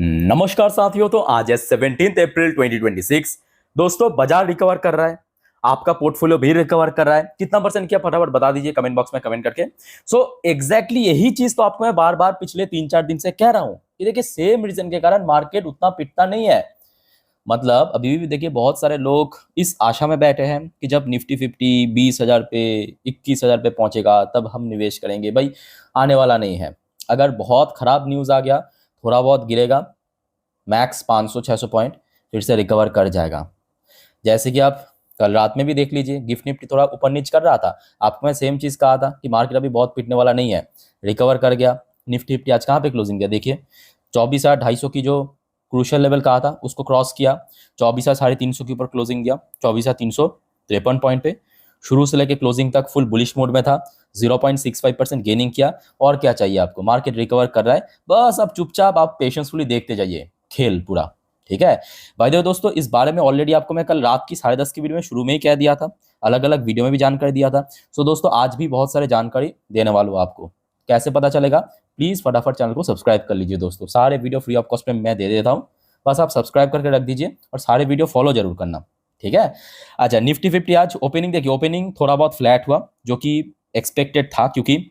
नमस्कार साथियों। तो आज है 17 अप्रैल 2026। दोस्तों, बाजार रिकवर कर रहा है, आपका पोर्टफोलियो भी रिकवर कर रहा है। कितना परसेंट किया फटाफट बता दीजिए कमेंट बॉक्स में कमेंट करके। एग्जैक्टली यही चीज तो आपको मैं बार बार पिछले 3-4 दिन से कह रहा हूं कि देखिए सेम रीजन के कारण मार्केट उतना पिटता नहीं है। मतलब अभी भी देखिए बहुत सारे लोग इस आशा में बैठे हैं कि जब निफ्टी 50 20,000 पे 21,000 पे पहुंचेगा तब हम निवेश करेंगे। भाई आने वाला नहीं है। अगर बहुत खराब न्यूज आ गया, थोड़ा बहुत गिरेगा, मैक्स 500-600 पॉइंट, फिर से रिकवर कर जाएगा। जैसे कि आप कल रात में भी देख लीजिए, गिफ्ट निफ्टी थोड़ा ऊपर नीचे कर रहा था, आपको मैं सेम चीज कहा था कि मार्केट अभी बहुत पिटने वाला नहीं है, रिकवर कर गया। निफ्टी फिफ्टी आज कहाँ पे क्लोजिंग दिया देखिए, 24,250 की जो क्रूशियल लेवल कहा था उसको क्रॉस किया, 24,350 के ऊपर क्लोजिंग दिया, 24,353 पॉइंट पे शुरू से लेकर क्लोजिंग तक फुल बुलिश मोड में था, 0.65% गेनिंग किया। और क्या चाहिए आपको, मार्केट रिकवर कर रहा है, बस अब चुपचाप आप पेशेंसफुली देखते जाइए खेल पूरा। ठीक है भाई। देखो दोस्तों, इस बारे में ऑलरेडी आपको मैं कल रात की 10:30 की वीडियो में शुरू में ही कह दिया था, अलग अलग वीडियो में भी जानकारी दिया था। दोस्तों आज भी बहुत सारे जानकारी देने वाला हूँ आपको। कैसे पता चलेगा, प्लीज फटाफट चैनल को सब्सक्राइब कर लीजिए। दोस्तों सारे वीडियो फ्री ऑफ कॉस्ट में मैं दे देता हूँ, बस आप सब्सक्राइब करके रख दीजिए और सारे वीडियो फॉलो जरूर करना। ठीक है। अच्छा, निफ्टी फिफ्टी आज ओपनिंग देखिए, ओपनिंग थोड़ा बहुत फ्लैट हुआ जो कि एक्सपेक्टेड था, क्योंकि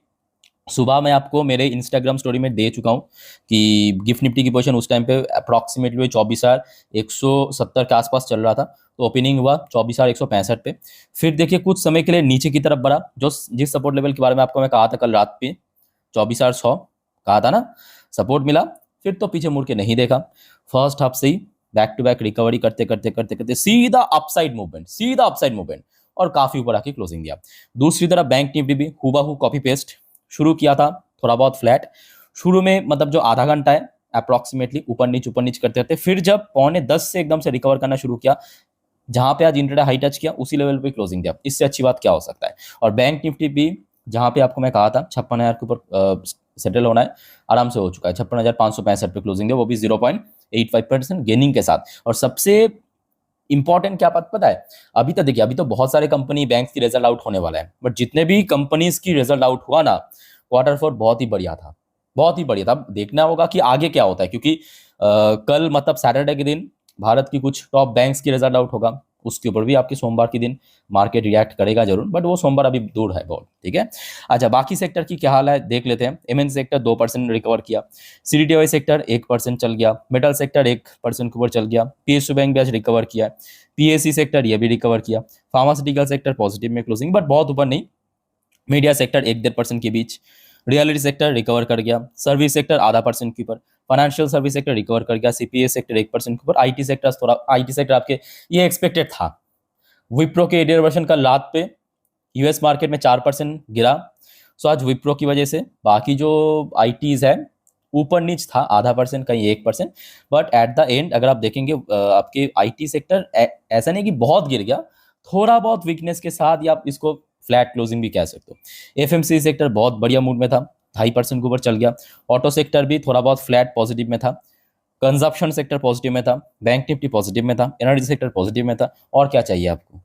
सुबह मैं आपको मेरे इंस्टाग्राम स्टोरी में दे चुका हूं कि गिफ्ट निफ्टी की पोजीशन उस टाइम पे अप्रॉक्सीमेटली 24,170 के आसपास चल रहा था। तो ओपनिंग हुआ 24,165 पे। फिर देखिए कुछ समय के लिए नीचे की तरफ बढ़ा, जो जिस सपोर्ट लेवल के बारे में आपको मैं कहा था कल रात पे, 24,100 कहा था ना, सपोर्ट मिला। फिर तो पीछे मुड़ के नहीं देखा, फर्स्ट हाफ से ही बैक टू बैक रिकवरी करते करते करते करते सीधा अपसाइड मूवमेंट, सीधा अपसाइड मूवमेंट, और काफी ऊपर आके क्लोजिंग दिया। दूसरी तरफ बैंक निफ्टी भी हुबहू कॉपी पेस्ट शुरू किया था, थोड़ा बहुत फ्लैट शुरू में, मतलब जो आधा घंटा है अप्रॉक्सीमेटली ऊपर नीच करते करते, फिर जब 9:45 से एकदम से रिकवर करना शुरू किया, जहां पे आज इंट्राडे हाई टच किया उसी लेवल पे क्लोजिंग दिया। इससे अच्छी बात क्या हो सकता है। और बैंक निफ्टी भी जहां पे आपको मैं कहा था 56,000 के ऊपर सेटल होना है, आराम से हो चुका है, 56,565 पे क्लोजिंग दिया, वो भी 0.85% गेनिंग के साथ। और सबसे इंपॉर्टेंट क्या बात पता है, अभी तो देखिए, अभी तो बहुत सारे कंपनी बैंक की रिजल्ट आउट होने वाला है, बट जितने भी कंपनीज की रिजल्ट आउट हुआ ना, क्वार्टर 4 बहुत ही बढ़िया था, बहुत ही बढ़िया था। अब देखना होगा कि आगे क्या होता है, क्योंकि कल मतलब सैटरडे के दिन भारत की कुछ टॉप बैंक्स की रिजल्ट आउट होगा, उसके ऊपर भी आपके सोमवार के दिन मार्केट रिएक्ट करेगा जरूर, बट वो सोमवार अभी दूर है बहुत। ठीक है। अच्छा, बाकी सेक्टर की क्या हाल है देख लेते हैं। एमएन सेक्टर 2% रिकवर किया, सीडीटीआई सेक्टर 1% चल गया, मेटल सेक्टर 1% के ऊपर चल गया, पीएसयू बैंक भी आज रिकवर किया, पीएससी सेक्टर ये भी रिकवर किया, फार्मास्यूटिकल सेक्टर पॉजिटिव में क्लोजिंग, बट बहुत ऊपर नहीं। मीडिया सेक्टर 1-1.5% के बीच, रियलिटी सेक्टर रिकवर कर गया, सर्विस सेक्टर आधा परसेंट के ऊपर, फाइनेंशियल सर्विस सेक्टर रिकवर कर गया, सीपीए सेक्टर 1% के ऊपर, आईटी सेक्टर थोड़ा, आईटी सेक्टर आपके ये एक्सपेक्टेड था। विप्रो के एडियर वर्जन का लात पे यूएस मार्केट में 4% गिरा। आज विप्रो की वजह से बाकी जो आईटीज है ऊपर नीच था, आधा परसेंट कहीं 1%, बट एट द एंड अगर आप देखेंगे आपके आईटी सेक्टर ऐसा नहीं कि बहुत गिर गया, थोड़ा बहुत वीकनेस के साथ, या आप इसको फ्लैट क्लोजिंग भी कह सकते हो। एफएमसी सेक्टर बहुत बढ़िया मूड में था, 2.5% के ऊपर चल गया। ऑटो सेक्टर भी थोड़ा बहुत फ्लैट पॉजिटिव में था, कंजप्शन सेक्टर पॉजिटिव में था, बैंक निफ्टी पॉजिटिव में था, एनर्जी सेक्टर पॉजिटिव में था। और क्या चाहिए आपको,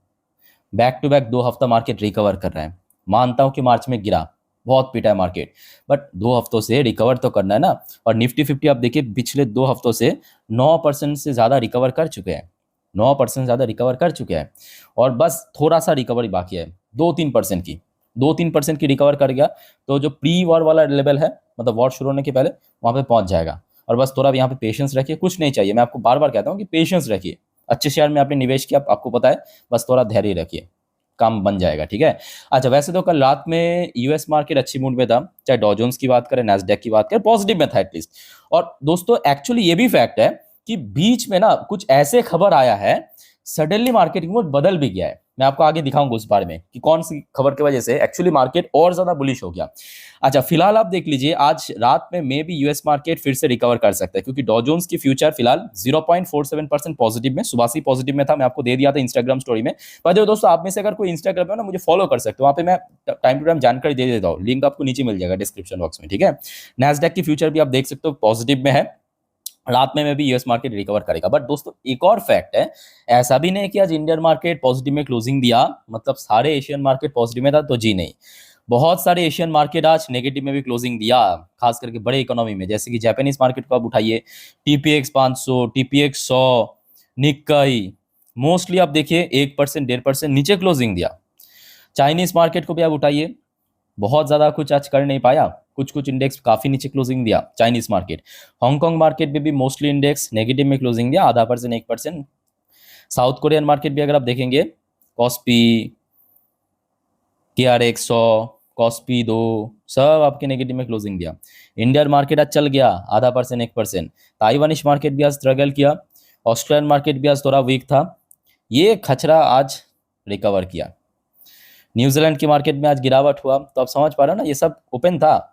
बैक टू बैक 2 हफ्ता मार्केट रिकवर कर रहा है। मानता हूं कि मार्च में गिरा, बहुत पीटा है मार्केट, बट 2 हफ्तों से रिकवर तो करना है ना। और निफ्टी फिफ्टी आप देखिए पिछले 2 हफ्तों से 9% से ज्यादा रिकवर कर चुके हैं, 9% ज्यादा रिकवर कर चुके हैं, और बस थोड़ा सा रिकवरी बाकी है, 2-3% की, 2-3% की रिकवर कर गया तो जो प्री वॉर वाला लेवल है, मतलब वॉर शुरू होने के पहले, वहां पे पहुंच जाएगा। और बस थोड़ा यहाँ पे पेशेंस रखिए, कुछ नहीं चाहिए, मैं आपको बार बार कहता हूँ कि पेशेंस रखिए। अच्छे शेयर में आपने निवेश किया, आपको पता है, बस थोड़ा धैर्य रखिए, काम बन जाएगा। ठीक है। अच्छा, वैसे तो कल रात में यूएस मार्केट अच्छी मूड में था, चाहे डॉ जोन्स की बात करें, नैस्डैक की बात करें, पॉजिटिव में था एटलीस्ट। और दोस्तों एक्चुअली ये भी फैक्ट है कि बीच में ना कुछ ऐसे खबर आया है, सडनली मार्केट मूड बदल भी गया है। मैं आपको आगे दिखाऊंगा उस बारे में कि कौन सी खबर की वजह से एक्चुअली मार्केट और ज्यादा बुलिश हो गया। अच्छा, फिलहाल आप देख लीजिए, आज रात में मे भी यूएस मार्केट फिर से रिकवर कर सकता है, क्योंकि डॉ जोन्स की फ्यूचर फिलहाल 0.47% पॉजिटिव में, सुबह से पॉजिटिव में था, मैं आपको दे दिया था इंस्टाग्राम स्टोरी में। पर देखो दोस्तों, आप में से अगर कोई इंस्टाग्राम है ना, मुझे फॉलो कर सकते हो, वहां पे मैं टाइम टू टाइम जानकारी दे देता हूँ, लिंक आपको नीचे मिल जाएगा डिस्क्रिप्शन बॉक्स में। ठीक है। नैस्डैक की फ्यूचर भी आप देख सकते हो पॉजिटिव में है, रात में भी यूएस मार्केट रिकवर करेगा। बट दोस्तों एक और फैक्ट है, ऐसा भी नहीं कि आज इंडियन मार्केट पॉजिटिव में क्लोजिंग दिया मतलब सारे एशियन मार्केट पॉजिटिव में था, तो जी नहीं। बहुत सारे एशियन मार्केट आज नेगेटिव में भी क्लोजिंग दिया, खास करके बड़े इकोनॉमी में, जैसे कि जापानीज मार्केट को आप उठाइए, टीपीएक्स 500, टीपीएक्स 100, निक्काई, मोस्टली आप देखिए 1% 1.5% नीचे क्लोजिंग दिया। चाइनीज मार्केट को भी आप उठाइए, बहुत ज्यादा कुछ आज कर नहीं पाया, कुछ कुछ इंडेक्स काफी नीचे क्लोजिंग दिया चाइनीज मार्केट। हांगकांग मार्केट में भी मोस्टली इंडेक्स नेगेटिव में क्लोजिंग दिया, आधा परसेंट 1%। साउथ कोरियन मार्केट भी अगर आप देखेंगे, कॉस्पी, KRX 100, कॉस्पी 2, सब आपके नेगेटिव में क्लोजिंग दिया। इंडियन मार्केट आज चल गया, आधा परसेंट 1%। ताइवानिश मार्केट भी आज स्ट्रगल किया, ऑस्ट्रेलियन मार्केट भी आज थोड़ा वीक था, ये खचरा आज रिकवर किया। न्यूजीलैंड की मार्केट में आज गिरावट हुआ, तो आप समझ पा रहे हो ना, ये सब ओपन था।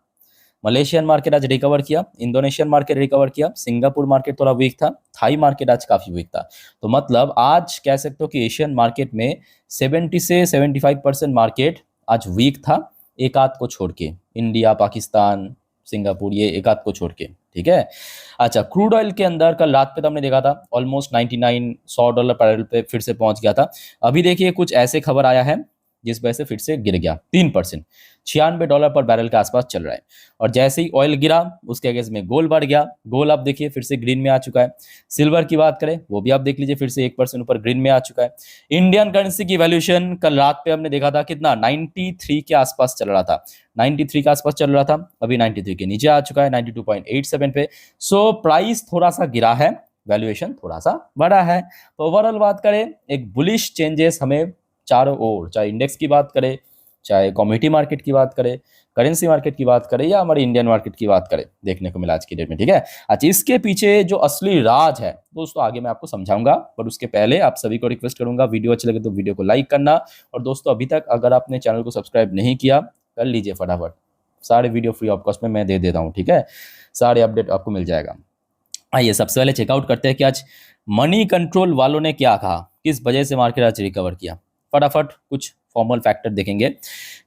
मलेशियन मार्केट आज रिकवर किया, इंडोनेशियन मार्केट रिकवर किया, सिंगापुर मार्केट थोड़ा वीक था, थाई मार्केट आज काफी वीक था। तो मतलब आज कह सकते हो कि एशियन मार्केट में 70 से 75% मार्केट आज वीक था, एक आध को छोड़ के, इंडिया, पाकिस्तान, सिंगापुर, ये एक आध को छोड़ के, ठीक है। अच्छा, क्रूड ऑयल के अंदर कल रात पे तो हमने देखा था ऑलमोस्ट 99 $100 बैरल पे फिर से पहुंच गया था। अभी देखिए कुछ ऐसे खबर आया है जिस वजह से फिर से गिर गया 3%, $96 पर बैरल के आसपास चल रहा है। और जैसे ही ऑयल गिरा उसके अगेंस्ट में गोल्ड बढ़ गया, गोल्ड आप देखिए फिर से ग्रीन में आ चुका है। सिल्वर की बात करें, वो भी आप देख लीजिए फिर से 1% ऊपर ग्रीन में आ चुका है। इंडियन करेंसी की वैल्यूएशन कल रात पे हमने देखा था कितना, 93 के आसपास चल रहा था, 93 के आसपास चल रहा था, अभी 93 के नीचे आ चुका है, 92.87 पे। सो प्राइस थोड़ा सा गिरा है, वैल्यूएशन थोड़ा सा बढ़ा है। तो ओवरऑल बात करें, एक बुलिश चेंजेस हमें चारों ओर, चाहे इंडेक्स की बात करें, चाहे कमोडिटी मार्केट की बात करें, करेंसी मार्केट की बात करें, या हमारी इंडियन मार्केट की बात करें, देखने को मिला आज की डेट में, ठीक है। अच्छा, इसके पीछे जो असली राज है दोस्तों आगे मैं आपको समझाऊंगा, पर उसके पहले आप सभी को रिक्वेस्ट करूंगा, वीडियो अच्छी लगे तो वीडियो को लाइक करना, और दोस्तों अभी तक अगर आपने चैनल को सब्सक्राइब नहीं किया कर लीजिए फटाफट, सारे वीडियो फ्री ऑफ कॉस्ट में मैं दे देता हूँ, ठीक है, सारे अपडेट आपको मिल जाएगा। आइए सबसे पहले चेकआउट करते हैं कि आज मनी कंट्रोल वालों ने क्या कहा, किस वजह से मार्केट आज रिकवर किया। फटाफट कुछ फॉर्मल फैक्टर देखेंगे।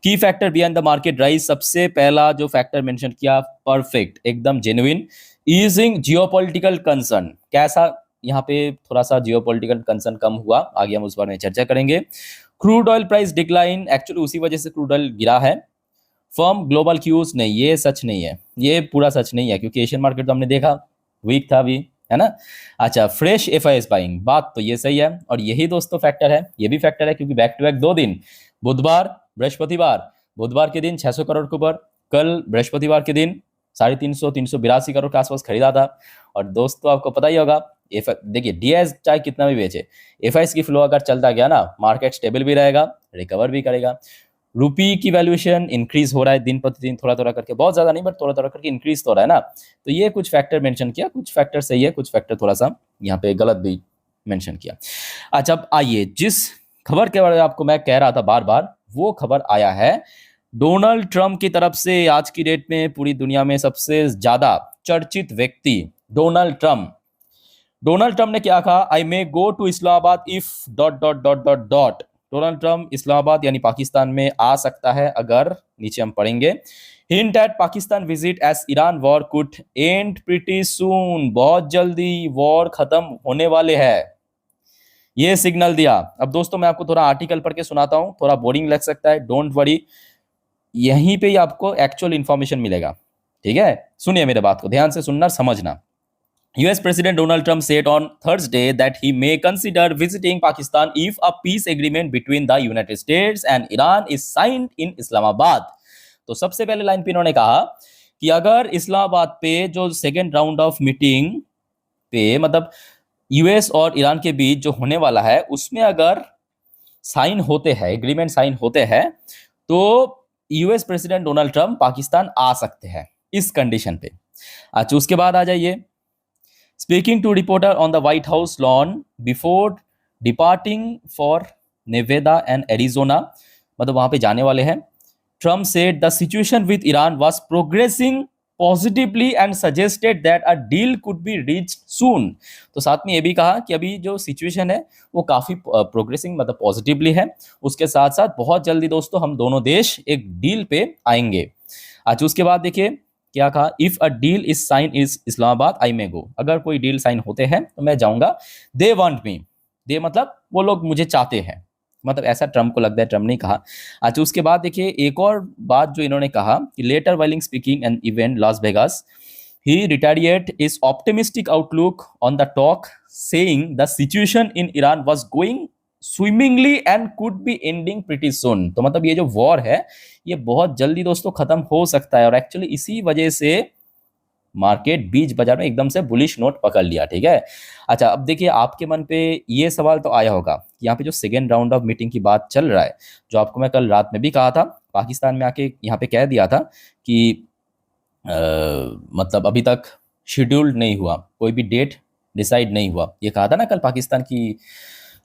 की factor behind the market rise, सबसे पहला जो फैक्टर मेंशन किया, परफेक्ट, एकदम जेन्युइन, ईजिंग जियोपॉलिटिकल कंसर्न। कैसा यहाँ पे थोड़ा सा जियोपॉलिटिकल कंसर्न कम हुआ, आगे हम उस बारे में चर्चा करेंगे। Crude oil price decline, actually उसी वजह से क्रूड ऑयल गिरा है। फर्म ग्लोबल क्यूज, नहीं ये सच नहीं है, ये पूरा सच नहीं है, क्योंकि एशियन मार्केट तो हमने देखा वीक था अभी, है ना। अच्छा, फ्रेश FIS बाइंग, बात तो ये सही है, और यही दोस्तों फैक्टर है, ये भी फैक्टर है, क्योंकि बैक टू बैक 2 दिन, बुधवार बृहस्पतिवार, बुधवार के दिन 600 करोड़ के ऊपर, कल बृहस्पतिवार के दिन 350 382 करोड़ के आसपास खरीदा था। और दोस्तों आपको पता ही होगा, देखिए डीएस चाहे कितना भी बेचे, FIS की फ्लो अगर चलता गया ना, मार्केट स्टेबल भी रहेगा, रिकवर भी करेगा। रुपी की वैल्यूएशन इंक्रीज हो रहा है दिन प्रतिदिन, थोड़ा थोड़ा करके, बहुत ज्यादा नहीं बट थोड़ा थोड़ा करके इंक्रीज तो हो रहा है ना। तो ये कुछ फैक्टर मेंशन किया, कुछ फैक्टर सही है, कुछ फैक्टर थोड़ा सा यहाँ पे गलत भी मेंशन किया। अच्छा, अब आइए जिस खबर के बारे में आपको मैं कह रहा था बार बार, वो खबर आया है डोनाल्ड ट्रंप की तरफ से। आज की डेट में पूरी दुनिया में सबसे ज्यादा चर्चित व्यक्ति डोनाल्ड ट्रंप। डोनाल्ड ट्रंप ने क्या कहा, I may go to Islamabad if dot dot dot dot dot. Donald Trump Islamabad यानी पाकिस्तान में आ सकता है अगर, नीचे हम पढ़ेंगे, hint eight Pakistan visit S Iran war could and pretty सून, बहुत जल्दी वॉर खत्म होने वाले है, ये सिग्नल दिया। अब दोस्तों मैं आपको थोड़ा आर्टिकल पढ़ के सुनाता हूं, थोड़ा बोरिंग लग सकता है, डोंट वरी, यहीं पे ही आपको एक्चुअल इंफॉर्मेशन मिलेगा, ठीक है। सुनिए मेरे बात को ध्यान से सुनना, समझना। US President Donald Trump said on Thursday that he may consider visiting Pakistan if a peace agreement between the United States and Iran is signed in Islamabad. तो सबसे पहले लाइन पे इन्होंने कहा कि अगर इस्लामाबाद पे जो सेकेंड राउंड ऑफ मीटिंग पे, मतलब US और ईरान के बीच जो होने वाला है, उसमें अगर साइन होते हैं, एग्रीमेंट साइन होते हैं, तो US president Donald Trump Pakistan आ सकते हैं इस कंडीशन पे। अच्छा, उसके बाद आ जाइए, Speaking to reporter on the White House lawn before departing for Nevada and Arizona, मतलब वहां पे जाने वाले हैं, Trump said the situation with Iran was progressing positively and suggested that a deal could be reached soon. तो साथ में ये भी कहा कि अभी जो सिचुएशन है वो काफी प्रोग्रेसिंग, मतलब पॉजिटिवली है, उसके साथ साथ बहुत जल्दी दोस्तों हम दोनों देश एक डील पे आएंगे। अच्छा, उसके बाद देखिए क्या कहा, if a deal is sign is Islamabad I may go, अगर कोई डील साइन होते हैं तो मैं जाऊंगा। दे वांट मी, दे मतलब वो लोग मुझे चाहते हैं, मतलब ऐसा ट्रम्प को लगता है, ट्रम्प नहीं कहा। अच्छा, उसके बाद देखिए एक और बात जो इन्होंने कहा कि लेटर वाइलिंग speaking an event Las Vegas, he retaliated his optimistic outlook on the talk, saying the situation in Iran was going swimmingly and could be ending pretty soon। तो मतलब ये जो वॉर है ये बहुत जल्दी दोस्तों खत्म हो सकता है, और एक्चुअली इसी वजह से मार्केट बीच बाजार में एकदम से बुलिश नोट पकड़ लिया। ठीक है। अच्छा, अब देखिए आपके मन पे ये सवाल तो आया होगा कि यहाँ पे जो सेकेंड राउंड ऑफ मीटिंग की बात चल रहा है, जो आपको मैं कल रात में भी कहा था, पाकिस्तान में आके यहाँ पे कह दिया था कि मतलब अभी तक शेड्यूल्ड नहीं हुआ, कोई भी डेट डिसाइड नहीं हुआ, ये कहा था ना कल पाकिस्तान की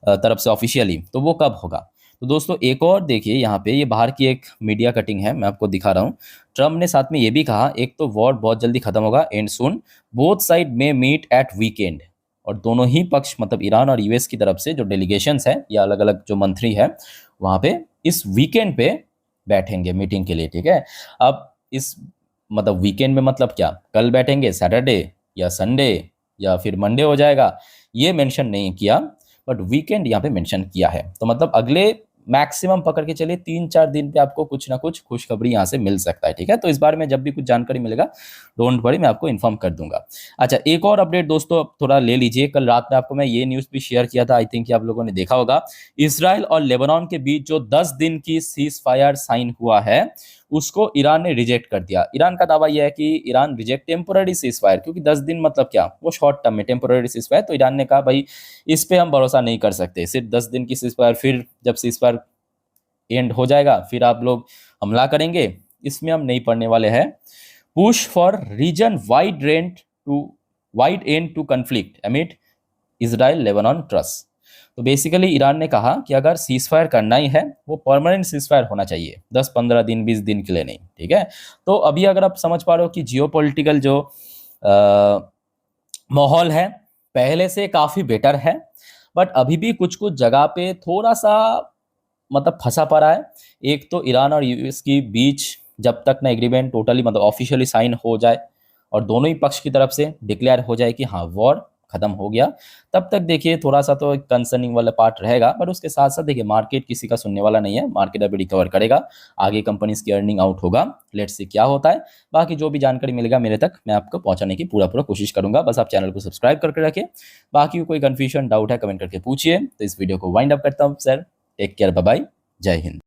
तरफ से ऑफिशियली, तो वो कब होगा। तो दोस्तों एक और देखिए यहाँ पे ये बाहर की एक मीडिया कटिंग है, मैं आपको दिखा रहा हूँ। ट्रम्प ने साथ में ये भी कहा, एक तो वॉर बहुत जल्दी खत्म होगा, एंड सून बोथ साइड में मीट एट वीकेंड, और दोनों ही पक्ष मतलब ईरान और यूएस की तरफ से जो डेलीगेशंस हैं या अलग अलग जो मंत्री हैं वहाँ पे इस वीकेंड पे बैठेंगे मीटिंग के लिए। ठीक है। अब इस मतलब वीकेंड में मतलब क्या, कल बैठेंगे सैटरडे या संडे या फिर मंडे हो जाएगा, ये मेंशन नहीं किया, बट वीकेंड यहाँ पे मेंशन किया है। तो मतलब अगले मैक्सिमम पकड़ के चलिए 3-4 दिन पे आपको कुछ ना कुछ खुशखबरी यहाँ से मिल सकता है। ठीक है। तो इस बारे में जब भी कुछ जानकारी मिलेगा डोंट वरी, मैं आपको इन्फॉर्म कर दूंगा। अच्छा, एक और अपडेट दोस्तों अब थोड़ा ले लीजिए। कल रात में आपको मैं ये न्यूज़ भी शेयर किया था, आई थिंक कि आप लोगों ने देखा होगा। इसराइल और लेबनान के बीच जो 10 दिन की सीज फायर साइन हुआ है उसको ईरान ने रिजेक्ट कर दिया। ईरान का दावा यह है कि Iran reject temporary cease fire, क्योंकि 10 दिन मतलब क्या, वो शॉर्ट टर्म में टेम्पोररी सीज फायर। तो ईरान ने कहा भाई इस पे हम भरोसा नहीं कर सकते, सिर्फ 10 दिन की सीज फायर, फिर जब सीज फायर एंड हो जाएगा फिर आप लोग हमला करेंगे, इसमें हम नहीं पड़ने वाले हैं। Push for region wide end to conflict amid Israel Lebanon trust. तो बेसिकली ईरान ने कहा कि अगर सीज फायर करना ही है वो परमानेंट सीज फायर होना चाहिए, 10-15 दिन 20 दिन के लिए नहीं। ठीक है। तो अभी अगर आप समझ पा रहे हो कि जियोपॉलिटिकल जो माहौल है पहले से काफ़ी बेटर है, बट अभी भी कुछ कुछ जगह पे थोड़ा सा मतलब फंसा पड़ा है। एक तो ईरान और यूएस के बीच जब तक ना एग्रीमेंट टोटली मतलब ऑफिशियली साइन हो जाए और दोनों ही पक्ष की तरफ से डिक्लेयर हो जाए कि हाँ वॉर खत्म हो गया, तब तक देखिए थोड़ा सा तो कंसर्निंग वाला पार्ट रहेगा। बट उसके साथ साथ देखिए मार्केट किसी का सुनने वाला नहीं है, मार्केट अभी रिकवर करेगा, आगे कंपनीज की अर्निंग आउट होगा, लेट्स सी क्या होता है। बाकी जो भी जानकारी मिलेगा मेरे तक मैं आपको पहुंचाने की पूरा कोशिश करूंगा। बस आप चैनल को सब्सक्राइब करके रखें। बाकी कोई कन्फ्यूजन डाउट है कमेंट करके पूछिए। तो इस वीडियो को वाइंड अप करता हूँ sir, take care, bye bye, Jai Hind.